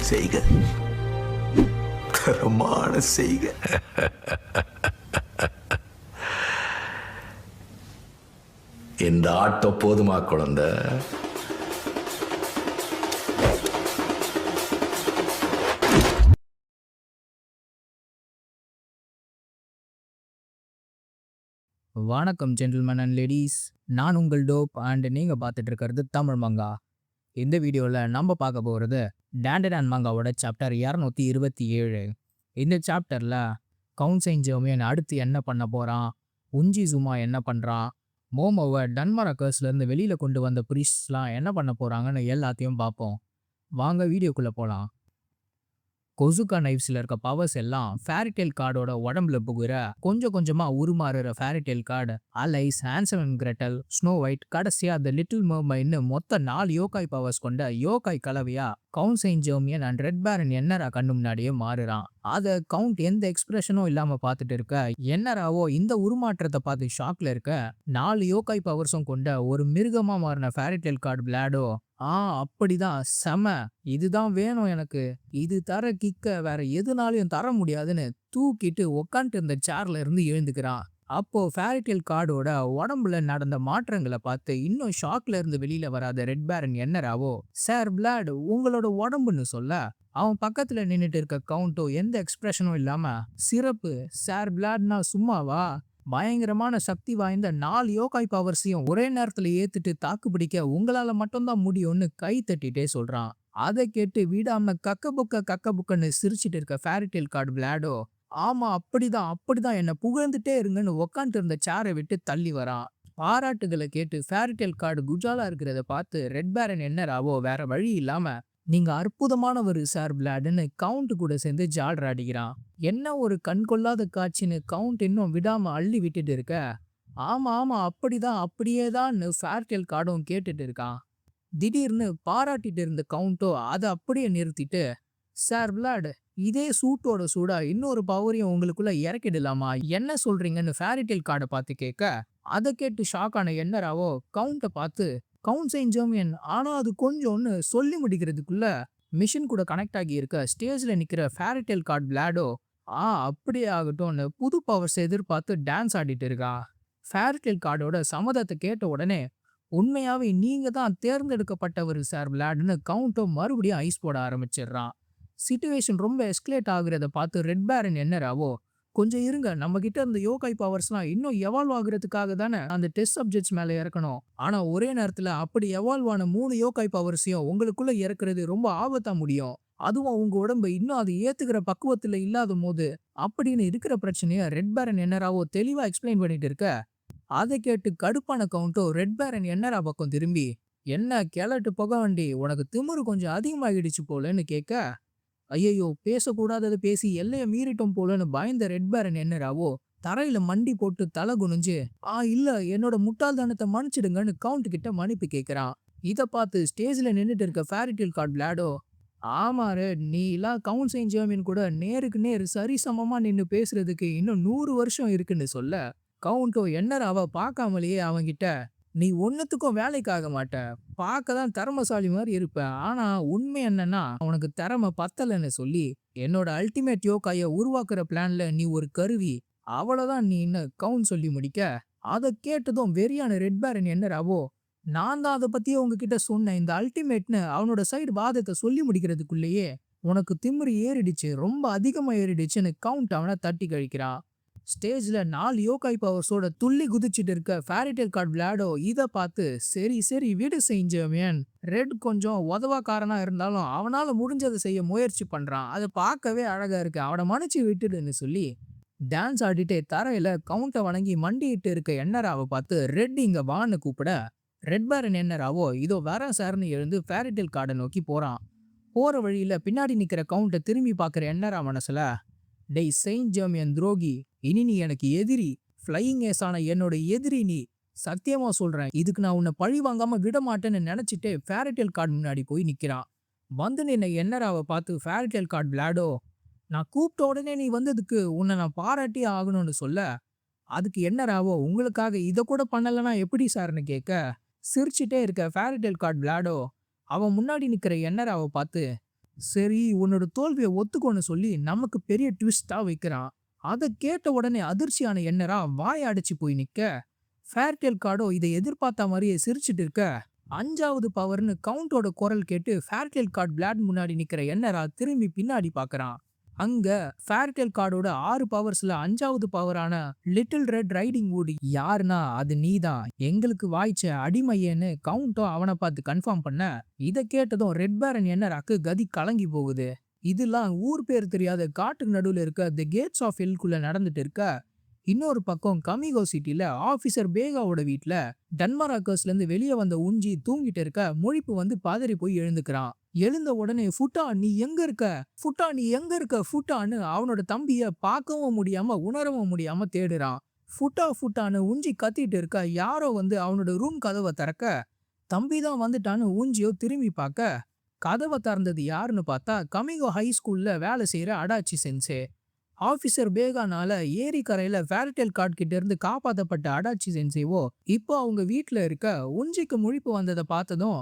செய்க, தரமான செய்க. இந்த ஆட்டம் போதுமா குழந்தை? வணக்கம் ஜென்டில்மேன் அண்ட் லேடீஸ், நான் உங்கள் டோப் அண்ட் நீங்கள் பார்த்துட்டு இருக்கிறது தமிழ் மங்கா. இந்த வீடியோவில் நம்ம பார்க்க போகிறது டேண்டடான் மங்காவோட சாப்டர் 227. இந்த சாப்டரில் கவுன்சைன் ஜெர்மியன் அடுத்து என்ன பண்ண போகிறான், உஞ்சி ஜுமா என்ன பண்ணுறான், மோமோவை டன்மரா கர்ஸ்லேருந்து வெளியில் கொண்டு வந்த பிரிஸ்ட்லாம் என்ன பண்ண போகிறாங்கன்னு எல்லாத்தையும் பார்ப்போம். வாங்க வீடியோக்குள்ளே போகலாம். கொசுகா நைவ்ஸில் இருக்க பவர்ஸ் எல்லாம் ஃபேரிடெயில் கார்டோட உடம்புல புகுற கொஞ்சம் கொஞ்சமாக உருமாறுற ஃபேரிடெயில் கார்டு Alice, Hansel and Gretel, snow white, கடைசியாக த லிட்டில் மர்மைட்னு மொத்த 4 யோகாய் பவர்ஸ் கொண்ட யோகாய் கலவையா கவுன்சைன் ஜெர்மியன் அண்ட் ரெட் பேரன் என்னரா கண்ணு முன்னாடியே மாறுறான். அதை கவுண்ட் எந்த எக்ஸ்பிரஷனும் இல்லாமல் பார்த்துட்டு இருக்க என்னராவோ இந்த உருமாற்றத்தை பார்த்து ஷாக்ல இருக்க 4 யோகாய் பவர்ஸும் கொண்ட ஒரு மிருகமாக மாறின ஃபேரிடெயில் கார்டு பிளாடோ அப்படிதான் செம, இதுதான் வேணும் எனக்கு, இது தர கிக்க வேற எதுனாலையும் தர முடியாதுன்னு தூக்கிட்டு உக்காந்துட்டு இருந்த சேர்ல இருந்து எழுந்துக்கிறான். அப்போ ஃபேரிடெயில் கார்டோட உடம்புல நடந்த மாற்றங்களை பார்த்து இன்னும் ஷாக்ல இருந்து வெளியில வராத ரெட் பேரன் என்னராவோ, சார் பிளாட் உங்களோட உடம்புன்னு சொல்ல அவன் பக்கத்துல நின்றுட்டு இருக்க கவுண்டோ எந்த எக்ஸ்பிரஷனும் இல்லாம சிறப்பு, சார் பிளாட்னா சும்மாவா, பயங்கரமான சக்தி வாய்ந்த 4 யோகாய் பவர்ஸையும் ஒரே நேரத்துல ஏத்துட்டு தாக்கு பிடிக்க உங்களால மட்டும்தான் முடியும்னு கை தட்டிட்டே சொல்றான். அதை கேட்டு விடாம கக்க புக்கன்னு சிரிச்சிட்டு இருக்க ஃபேரிடெயில் கார்டு பிளாடோ, ஆமா அப்படிதான் என்ன புகழ்ந்துட்டே இருங்கன்னு உக்காந்துட்டு இருந்த சேரை விட்டு தள்ளி வரான். பாராட்டுகளை கேட்டு ஃபேரிடெயில் கார்டு குஜாலா இருக்கிறத பார்த்து ரெட் பேரன் என்னராவோ வேற வழி இல்லாம, நீங்க அற்புதமானவர் சார் பிளாடுன்னு கவுண்ட் கூட சேர்ந்து ஜால்ற அடிக்கிறான். என்ன ஒரு கண் கொள்ளாத காட்சின்னு கவுண்ட் இன்னும் விடாம அள்ளி விட்டுட்டு இருக்க, ஆமா அப்படிதான் அப்படியேதான்னு ஃபேரிடெயில் கார்டும் கேட்டுட்டு இருக்கான். திடீர்னு பாராட்டிட்டு இருந்த கவுண்டோ அதை அப்படியே நிறுத்திட்டு, சார் பிளாட் இதே சூட்டோட சூடா இன்னொரு பவரையும் உங்களுக்குள்ள இறக்கிடலாமா, என்ன சொல்றீங்கன்னு ஃபேரிடெயில் கார்டை பார்த்து கேட்க, அதை கேட்டு ஷாக்கான என்னராவோ கவுண்டை பார்த்து, கவுன்சைன் ஜெர்மியன் ஆனா அது கொஞ்சம்னு சொல்லி முடிக்கிறதுக்குள்ள மிஷின் கூட கனெக்ட் ஆகி இருக்க ஸ்டேஜ்ல நிக்கிற ஃபேரிடெயில் கார்டு பிளாடோ, அப்படியே ஆகட்டும்னு புது பவர்ஸ் எதிர்பார்த்து டான்ஸ் ஆடிட்டு இருக்கா. ஃபேரிடெயில் கார்டோட சம்மதத்தை கேட்ட உடனே, உண்மையாவே நீங்க தான் தேர்ந்தெடுக்கப்பட்டவர் சார் பிளாட்னு கவுண்டோ மறுபடியும் ஐஸ் போட ஆரம்பிச்சிடுறான். சிச்சுவேஷன் ரொம்ப எஸ்கலேட் ஆகுறத பார்த்து ரெட் பேரன் என்னராவோ, கொஞ்சம் இருங்க, நம்ம கிட்ட இந்த யோகாய் பவர்ஸ்லாம் இன்னும் எவால்வ் ஆகுறதுக்காக தானே அந்த டெஸ்ட் சப்ஜெக்ட்ஸ் மேல இறக்கணும், ஆனா ஒரே நேரத்துல அப்படி எவால்வ் ஆன 3 யோகாய் பவர்ஸையும் உங்களுக்குள்ள இறக்குறது ரொம்ப ஆபத்தா முடியும், அதுவும் உங்க உடம்பு இன்னும் அதை ஏத்துக்கிற பக்குவத்துல இல்லாத போது அப்படின்னு இருக்கிற பிரச்சனைய ரெட் பேரன் என்னராவோ தெளிவா எக்ஸ்பிளைன் பண்ணிட்டு இருக்க. அதை கேட்டு கடுப்பான கவுண்டோ ரெட் பேரன் என்னரா பக்கம் திரும்பி, என்ன கிளட்டு புக வண்டி, உனக்கு திமிரு கொஞ்சம் அதிகமாகிடுச்சு போலன்னு கேட்க, ஐயையோ பேசக்கூடாததை பேசி எல்லைய மீறிட்டோம் போலன்னு பயந்த ரெட் பேரன் என்னராவோ தரையில மண்டி போட்டு தலை குனிஞ்சு, இல்ல என்னோட முட்டாள்தனத்தை மன்னிச்சிடுங்கன்னு கவுண்ட் கிட்ட மன்னிப்பு கேட்கிறான். இதை பார்த்து ஸ்டேஜ்ல நின்றுட்டு இருக்க ஃபேரிடெயில் கார்டு பிளாடோ, ஆமாரு நீ எல்லாம் கவுன்சைன் ஜெர்மியன் கூட நேருக்கு நேர் சரிசமமா நின்று பேசுறதுக்கு இன்னும் 100 வருஷம் இருக்குன்னு சொல்ல, கவுண்டோ என்னராவ பார்க்காமலேயே அவங்கிட்ட, நீ ஒன்னுத்துக்கும் வேலைக்காக மாட்ட, பார்க்க தான் திறமசாலி மாதிரி இருப்ப, ஆனா உண்மை என்னன்னா உனக்கு திறமை பத்தலன்னு சொல்லி என்னோட அல்டிமேட் யோகாய உருவாக்குற பிளான்ல நீ ஒரு கருவி, அவ்வளவுதான் நீ இன்னும் கவுண்ட் சொல்லி முடிக்க. அதை கேட்டதும் வெறியான ரெட் பேரன் என்னராவோ, நான் தான் அதை பத்தியே உங்ககிட்ட சொன்னேன், இந்த அல்டிமேட்னு அவனோட சைடு வாதத்தை சொல்லி முடிக்கிறதுக்குள்ளேயே உனக்கு திமிரு ஏறிடுச்சு, ரொம்ப அதிகமா ஏறிடுச்சுன்னு கவுண்ட் அவனை தட்டி கழிக்கிறான். ஸ்டேஜ்ல 4 யோகாய் பவர்ஸோட துள்ளி குதிச்சுட்டு இருக்க ஃபேரிடெயில் கார்டு பிளாடோ இதை பார்த்து, சரி வீடு செஞ்சவன் ரெட் கொஞ்சம் உதவாக்காரனா இருந்தாலும் அவனால முடிஞ்சதை செய்ய முயற்சி பண்றான், அதை பார்க்கவே அழகா இருக்கு, அவனை மன்னிச்சு விட்டுடுன்னு சொல்லி டான்ஸ் ஆடிட்டே தரையில கவுண்டை வணங்கி மண்டிட்டு இருக்க என்னராவை பார்த்து ரெட் இங்க வான்னு கூப்பிட, ரெட் பேரன் என்னராவோ இதோ வர சார்னு எழுந்து ஃபேரிடெயில் கார்டை நோக்கி போறான். போற வழியில பின்னாடி நிக்கிற கவுண்டை திரும்பி பார்க்குற என்னரா மனசுல, டெய் செயின்ட் ஜெர்மியன் துரோகி, இனி நீ எனக்கு எதிரி, ஃப்ளையிங் ஏஸான என்னோட எதிரி நீ, சத்தியமா சொல்றேன் இதுக்கு நான் உன்னை பழி வாங்காம விட மாட்டேன்னு நினைச்சிட்டு ஃபேரிடெயில் கார்டு முன்னாடி போய் நிக்கிறான். வந்து நின்ன என்னராவை பார்த்து ஃபேரிடெயில் கார்டு பிளாடோ, நான் கூப்பிட்ட உடனே நீ வந்ததுக்கு உன்னை நான் பாராட்டி ஆகணும்னு சொல்ல, அதுக்கு என்னராவோ உங்களுக்காக இதை கூட பண்ணலன்னா எப்படி சார்னு கேட்க, சிரிச்சிட்டே இருக்க ஃபேரிடெயில் கார்டு பிளாடோ அவன் முன்னாடி நிக்கிற என்னராவை பார்த்து, சரி உன்னோட தோல்வியை ஒத்துக்கோன்னு சொல்லி நமக்கு பெரிய ட்விஸ்டா வைக்கிறான். அதை கேட்ட உடனே அதிர்ச்சியான எண்ணரா வாய அடைச்சு போய் நிக்க, ஃபேர்டெல் கார்டோ இதை எதிர்பார்த்த மாதிரியே சிரிச்சிட்டு இருக்க, 5வது பவர்னு கவுண்டோட குரல் கேட்டு ஃபேர்டெல் கார்ட் பிளாட் முன்னாடி நிக்கிற எண்ணரா திரும்பி பின்னாடி பார்க்கறான். அங்க ஃபேர்டெல் கார்டோட 6 பவர்ஸ்ல 5வது பவரான லிட்டில் ரெட் ரைடிங் வுட் யாருன்னா அது நீதான், எங்களுக்கு வாய்ச்ச அடிமையேன்னு கவுண்டோ அவனை பார்த்து கன்ஃபார்ம் பண்ண, இதை கேட்டதும் ரெட் பேரன் எண்ணராக்கு கதி கலங்கி போகுது. இதெல்லாம் ஊர் பேர் தெரியாத காட்டுக்கு நடுவுல இருக்க தி கேட்ஸ் ஆஃப் ஹெல்குள்ள நடந்துட்டு இருக்க. இன்னொரு பக்கம் கமிகோ சிட்டில ஆபீசர் பேகாவோட வீட்ல டன்மராக்கர்ஸ்ல இருந்து வெளியே வந்த உஞ்சி தூங்கிட்டு இருக்க முழிப்பு வந்து பதறி போய் எழுந்துக்கிறான். எழுந்த உடனே ஃபுட்டா நீ எங்க இருக்க, ஃபுட்டா நீ எங்க இருக்க ஃபுட்டான்னு அவனோட தம்பிய பார்க்கவும் முடியாம உணரவும் முடியாம தேடுறான். ஃபுட்டா ஃபுட்டான்னு உஞ்சி கத்திட்டு இருக்க யாரோ வந்து அவனோட ரூம் கதவை திறக்க, தம்பி தான் வந்துட்டான்னு ஊஞ்சியோ திரும்பி பார்க்க, கதவை திறந்தது யாருன்னு பார்த்தா கமிகோ ஹை ஸ்கூல்ல வேலை செய்யற அடாச்சி சென்சே. ஆபீசர் பேகானால ஏரி கரையில ஃபேர்டெல் கார்ட் கிட்ட இருந்து காப்பாத்தப்பட்ட அடாச்சி சென்சேவோ இப்போ அவங்க வீட்ல இருக்க. உஞ்சிக்கு முழிப்பு வந்ததை பார்த்ததும்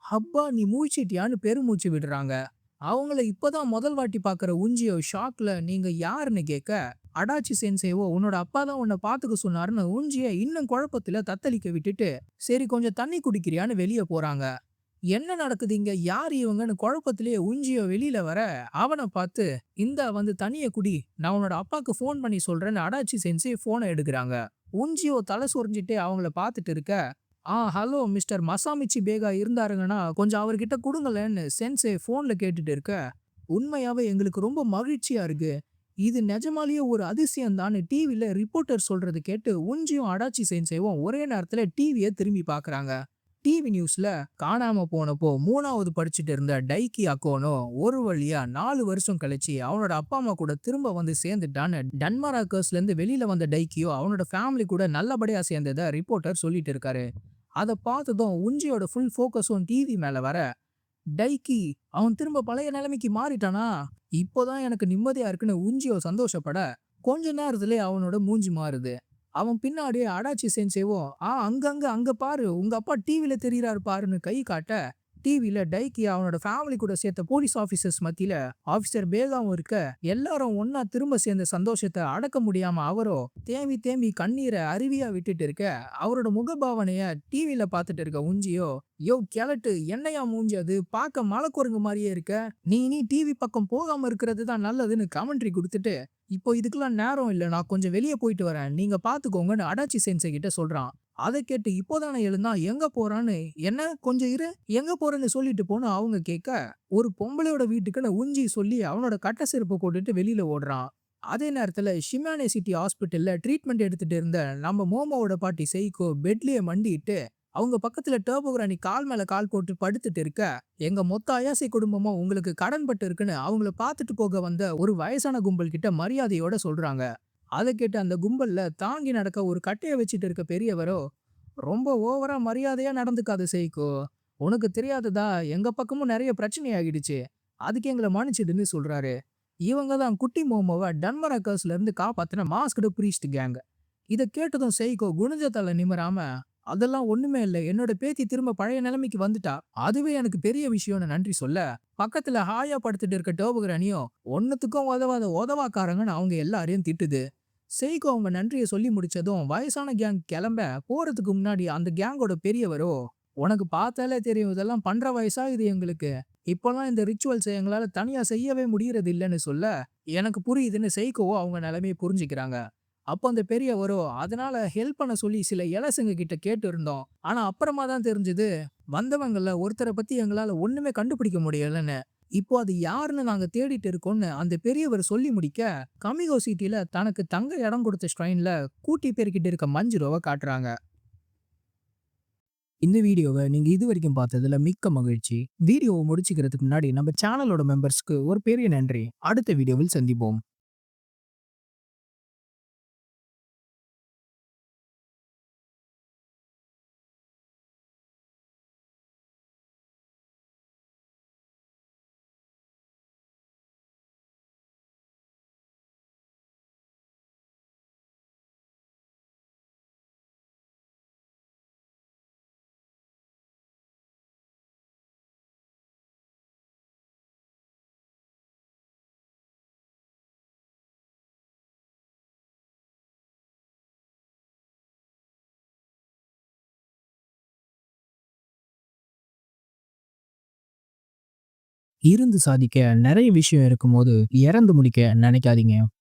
அப்பா நீ மூழ்ச்சிட்டியான்னு பெருமூச்சு விடுறாங்க. அவங்கள இப்பதான் முதல் வாட்டி பாக்குற உஞ்சியோ ஷாக்ல நீங்க யாருன்னு கேட்க, அடாச்சி சென்சேவோ உன்னோட அப்பா தான் உன்னை பாத்துக்க சொன்னாருன்னு உஞ்சிய இன்னும் குழப்பத்துல தத்தளிக்க விட்டுட்டு சரி கொஞ்சம் தண்ணி குடிக்கிறியான்னு வெளியே போறாங்க. என்ன நடக்குது இங்க, யார் இவங்கன்னு குழப்பத்திலேயே உஞ்சியோ வெளியில வர, அவனை பார்த்து இந்தா வந்து தண்ணிய குடி, நான் உன்னோட அப்பாக்கு ஃபோன் பண்ணி சொல்றேன்னு அடாச்சி சென்சே போனை எடுக்கிறாங்க. உஞ்சியோ தலை சொரிஞ்சிட்டே அவங்கள பார்த்துட்டு இருக்க, ஹலோ மிஸ்டர் மசாமிச்சி பேகா இருந்தாருங்கன்னா கொஞ்சம் அவர்கிட்ட கொடுங்களேன்னு சென்சே போன்ல கேட்டுட்டு இருக்க, உண்மையாவே எங்களுக்கு ரொம்ப மகிழ்ச்சியா இருக்கு, இது நிஜமாலேயே ஒரு அதிசயம் தான் டிவில ரிப்போர்ட்டர் சொல்றது கேட்டு உஞ்சியும் அடாச்சி சென்சேவும் ஒரே நேரத்துல டிவியை திரும்பி பாக்குறாங்க. டிவி நியூஸ்ல காணாம போனப்போ 3வது படிச்சுட்டு இருந்த டைக்கி அக்கோனோ ஒரு வழியா 4 வருஷம் கழிச்சு அவனோட அப்பா அம்மா கூட திரும்ப வந்து சேர்ந்துட்டான்னு டன்மராக்கர்ஸ்ல இருந்து வெளியில வந்த டைக்கியோ அவனோட ஃபேமிலி கூட நல்லபடியா சேர்ந்ததை ரிப்போர்ட்டர் சொல்லிட்டு இருக்காரு. அதை பார்த்ததும் உஞ்சியோட ஃபுல் ஃபோக்கஸும் டிவி மேல வர, டைக்கி அவன் திரும்ப பழைய நிலைமைக்கு மாறிட்டானா, இப்போதான் எனக்கு நிம்மதியா இருக்குன்னு உஞ்சியோ சந்தோஷப்பட, கொஞ்ச நேரத்திலே அவனோட மூஞ்சி மாறுது. அவன் பின்னாடியே அடாச்சி சென்சேவோ அங்கங்க அங்க பாரு உங்க அப்பா டிவில தெரியறாரு பாருன்னு கை காட்ட, டிவில டைக்கி அவனோட ஃபேமிலி கூட சேர்த்த போலீஸ் ஆபீசர்ஸ் மத்தியில ஆபீசர் பேகாவும் இருக்க, எல்லாரும் ஒன்னா திரும்ப சேர்ந்த சந்தோஷத்தை அடக்க முடியாம அவரோ தேம்பி தேம்பி கண்ணீரை அருவியா விட்டுட்டு இருக்க, அவரோட முகபாவனைய டிவில பார்த்துட்டு இருக்க உஞ்சியோ யோ கிழட்டு என்னையா மூஞ்சி அது பார்க்க மலை குரங்கு மாதிரியே இருக்க, நீ டிவி பக்கம் போகாம இருக்கிறது தான் நல்லதுன்னு கமெண்ட்ரி கொடுத்துட்டு, இப்போ இதுக்கெல்லாம் நேரம் இல்லை, நான் கொஞ்சம் வெளியே போயிட்டு வரேன், நீங்க பாத்துக்கோங்கன்னு அடாச்சி சென்சே கிட்ட சொல்றான். அதை கேட்டு இப்போதானே எழுந்தா எங்க போறான்னு, என்ன கொஞ்சம் இரு எங்க போறேன்னு சொல்லிட்டு போன அவங்க கேட்க, ஒரு பொம்பளையோட வீட்டுக்குன்னு உஞ்சி சொல்லி அவனோட கட்ட செருப்பு போட்டுட்டு வெளியில ஓடுறான். அதே நேரத்துல ஷிமானே சிட்டி ஹாஸ்பிட்டல்ல ட்ரீட்மெண்ட் எடுத்துட்டு இருந்த நம்ம மோமோவோட பாட்டி செய்கோ பெட்லயே மண்டிட்டு அவங்க பக்கத்துல டர்போகிரானி கால் மேல கால் போட்டு படுத்துட்டு இருக்க, எங்க மொத்த அயாசை குடும்பமும் உங்களுக்கு கடன் பட்டு இருக்குன்னு அவங்கள பார்த்துட்டு போக வந்த ஒரு வயசான கும்பல் கிட்ட மரியாதையோட சொல்றாங்க. அதை கேட்டு அந்த கும்பல்ல தாங்கி நடக்க ஒரு கட்டைய வச்சுட்டு இருக்க பெரியவரோ, ரொம்ப ஓவரா மரியாதையா நடந்துக்காத செய்கோ, உனக்கு தெரியாததா எங்க பக்கமும் நிறைய பிரச்சனை ஆகிடுச்சு, அதுக்கு எங்களை மன்னிச்சிடுன்னு சொல்றாரு. இவங்க தான் குட்டி மோமோவை டன்மராக்கர்ஸ்ல இருந்து காப்பாத்தின மாஸ்க்டு பிரீஸ்ட் கேங். இதை கேட்டதும் செய்கோ குனிஞ்ச தலை நிமிராம, அதெல்லாம் ஒண்ணுமே இல்லை, என்னோட பேத்தி திரும்ப பழைய நிலைமைக்கு வந்துட்டா, அதுவே எனக்கு பெரிய விஷயம்னு நன்றி சொல்ல, பக்கத்துல ஹாயா படுத்துட்டு இருக்க டோபுகிரானியும் ஒன்னுத்துக்கும் உதவாத உதவாக்காரங்கன்னு அவங்க எல்லாரையும் திட்டுது. செய்கோ அவங்க நன்றியை சொல்லி முடிச்சதும் வயசான கேங் கிளம்ப போறதுக்கு முன்னாடி அந்த கேங்கோட பெரியவரோ, உனக்கு பார்த்தாலே தெரியும் இதெல்லாம் பண்ற வயசா இது எங்களுக்கு, இப்பெல்லாம் இந்த ரிச்சுவல்ஸ் எங்களால தனியா செய்யவே முடியறது இல்லைன்னு சொல்ல, எனக்கு புரியுதுன்னு செய்கோவோ அவங்க நிலைமையை புரிஞ்சுக்கிறாங்க. அப்போ அந்த பெரியவரோ, அதனால ஹெல்ப் பண்ண சொல்லி சில இலசுங்க கிட்ட கேட்டு இருந்தோம், ஆனா அப்புறமா தான் தெரிஞ்சது வந்தவங்கள ஒருத்தரை பத்தி எங்களால ஒண்ணுமே கண்டுபிடிக்க முடியலன்னு, இப்போ அது யாருன்னு நாங்க தேடிட்டு இருக்கோம்னு அந்த பெரியவர் சொல்லி முடிக்க, கமிகோ சிட்டில தனக்கு தங்க இடம் கொடுத்த ஸ்ட்ரைன்ல கூட்டி பேர்கிட்ட இருக்க மஞ்சுரோவை காட்டுறாங்க. இந்த வீடியோவை நீங்க இது வரைக்கும் பார்த்ததுல மிக்க மகிழ்ச்சி. வீடியோவை முடிச்சுக்கிறதுக்கு முன்னாடி நம்ம சேனலோட மெம்பர்ஸ்க்கு ஒரு பெரிய நன்றி. அடுத்த வீடியோவில் சந்திப்போம். இருந்து சாதிக்க நிறைய விஷயம் இருக்கும்போது இறந்து முடிக்க நினைக்காதீங்க.